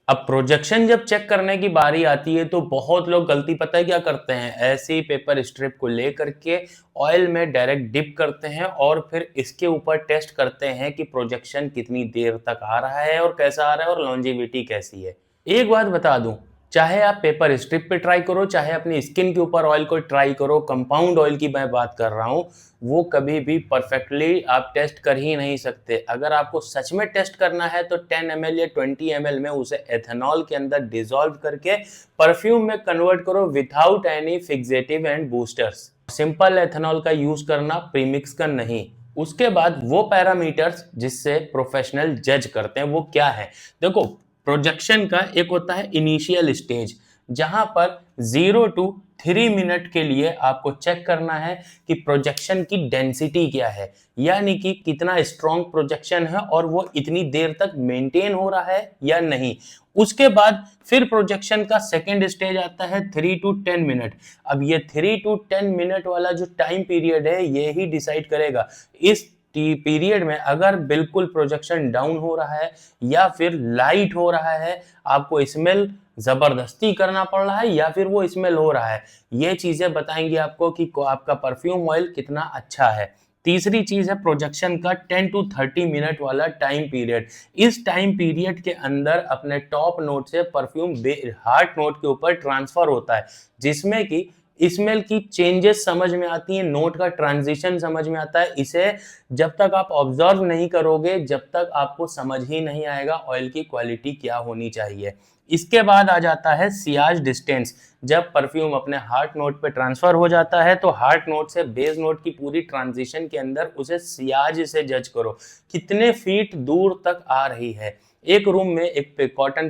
अब प्रोजेक्शन जब चेक करने की बारी आती है तो बहुत लोग गलती पता है क्या करते हैं, ऐसे ही पेपर स्ट्रिप को लेकर के ऑयल में डायरेक्ट डिप करते हैं और फिर इसके ऊपर टेस्ट करते हैं कि प्रोजेक्शन कितनी देर तक आ रहा है और कैसा आ रहा है और लॉन्जेविटी कैसी है। एक बात बता दूं, चाहे आप पेपर स्ट्रिप पे ट्राई करो, चाहे अपनी स्किन के ऊपर ऑयल को ट्राई करो, कंपाउंड ऑयल की मैं बात कर रहा हूं, वो कभी भी परफेक्टली आप टेस्ट कर ही नहीं सकते। अगर आपको सच में टेस्ट करना है तो 10 ml या 20 ml में उसे एथेनॉल के अंदर डिसॉल्व करके परफ्यूम में कन्वर्ट करो without any fixative and boosters. Simple ethanol का यूज करना, प्रीमिक्स का नहीं। उसके बाद वो पैरामीटर्स जिससे प्रोफेशनल जज करते हैं वो क्या है? देखो, प्रोजेक्शन का एक होता है इनिशियल स्टेज, जहां पर 0 to 3 मिनट के लिए आपको चेक करना है कि प्रोजेक्शन की डेंसिटी क्या है, यानी कि कितना स्ट्रॉन्ग प्रोजेक्शन है और वो इतनी देर तक मेंटेन हो रहा है या नहीं। उसके बाद फिर प्रोजेक्शन का सेकेंड स्टेज आता है 3 to 10 मिनट। अब ये 3 to 10 मिनट वाला जो टाइम पीरियड है ये ही डिसाइड करेगा इस पीरियड में अगर बिल्कुल प्रोजेक्शन डाउन हो रहा है या फिर लाइट हो रहा है, आपको स्मेल जबरदस्ती करना पड़ रहा है या फिर वो स्मेल हो रहा है। ये चीजें बताएंगे आपको कि आपका परफ्यूम ऑयल कितना अच्छा है। तीसरी चीज है प्रोजेक्शन का 10 to 30 मिनट वाला टाइम पीरियड। इस टाइम पीरियड के अंदर अपने टॉप नोट से परफ्यूम हार्ट नोट के ऊपर ट्रांसफर होता है, जिसमें कि स्मेल की चेंजेस समझ में आती हैं, नोट का ट्रांजिशन समझ में आता है। इसे जब तक आप ऑब्जर्व नहीं करोगे, जब तक आपको समझ ही नहीं आएगा ऑयल की क्वालिटी क्या होनी चाहिए। इसके बाद आ जाता है सियाज डिस्टेंस। जब परफ्यूम अपने हार्ट नोट पे ट्रांसफर हो जाता है तो हार्ट नोट से बेस नोट की पूरी ट्रांजिशन के अंदर उसे सियाज से जज करो, कितने फीट दूर तक आ रही है। एक रूम में एक कॉटन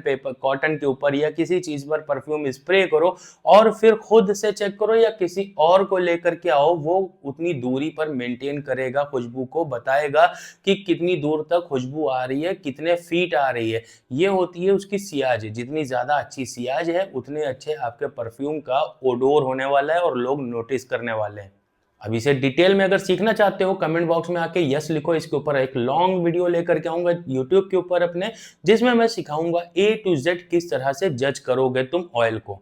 के ऊपर या किसी चीज पर परफ्यूम स्प्रे करो और फिर खुद से चेक करो या किसी और को लेकर के आओ, वो उतनी दूरी पर मेंटेन करेगा, खुशबू को बताएगा कि कितनी दूर तक खुशबू आ रही है, कितने फीट आ रही है। ये होती है उसकी सियाज। जितनी ज्यादा अच्छी सियाज है उतने अच्छे आपके परफ्यूम का ओडोर होने वाला है और लोग नोटिस करने वाले हैं। अब इसे डिटेल में अगर सीखना चाहते हो, कमेंट बॉक्स में आके यस लिखो। इसके ऊपर एक लॉन्ग वीडियो लेकर के आऊंगा यूट्यूब के ऊपर अपने, जिसमें मैं सिखाऊंगा A to Z किस तरह से जज करोगे तुम ऑयल को।